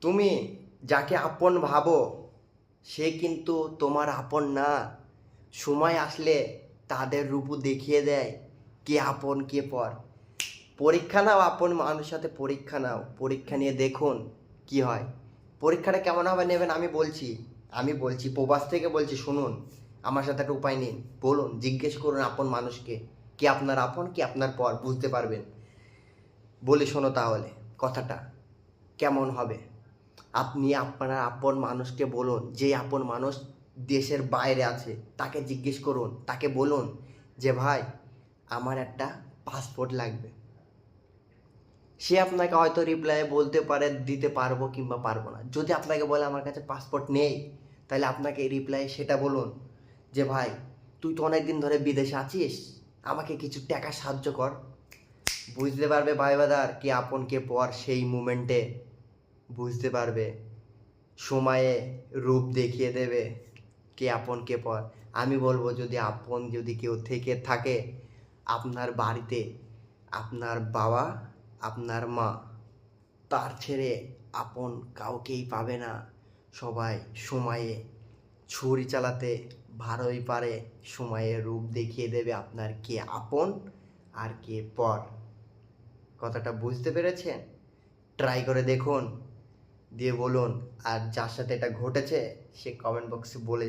তুমি যাকে আপন ভাবো সে কিন্তু তোমার আপন না। সময় আসলে তাদের রূপও দেখিয়ে দেয় কে আপন কে পর। পরীক্ষা নাও, আপন মানুষের সাথে পরীক্ষা নাও, পরীক্ষা নিয়ে দেখুন কি হয়। পরীক্ষাটা কেমন হবে নেবেন আমি বলছি প্রবাস থেকে বলছি, শুনুন। আমার সাথে একটা উপায় নিন, বলুন, জিজ্ঞেস করুন আপন মানুষকে কে আপনার আপন কে আপনার পর, বুঝতে পারবেন। বলি শোনো তাহলে কথাটা কেমন হবে। আপনি আপনার আপন মানুষকে বলুন, যে আপন মানুষ দেশের বাইরে আছে তাকে জিজ্ঞেস করুন, তাকে বলুন যে ভাই আমার একটা পাসপোর্ট লাগবে। সে আপনাকে হয়তো রিপ্লাই বলতে পারে দিতে পারবো কিংবা পারবো না। যদি আপনাকে বলে আমার কাছে পাসপোর্ট নেই, তাহলে আপনাকে রিপ্লাই সেটা বলুন যে ভাই তুই তো অনেক দিন ধরে বিদেশে আছিস, আমাকে কিছু টাকা সাহায্য কর। বুঝতে পারবে ভাই বাদার কে আপন কে পর, সেই মুমেন্টে বুঝতে পারবে। সময়ে রূপ দেখিয়ে দেবে কে আপন কে পর। আমি বলবো যদি আপন যদি কেউ থেকে থাকে আপনার বাড়িতে, আপনার বাবা, আপনার মা, তার ছেড়ে আপন কাউকেই পাবে না। সবাই সময়ে ছুরি চালাতে ভালোই পারে, সময়ে রূপ দেখিয়ে দেবে আপনার কে আপন আর কে পর। কথাটা বুঝতে পেরেছেন? ট্রাই করে দেখুন, দিয়ে বলুন। আর যার সাথে এটা ঘটেছে সে কমেন্ট বক্সে বলে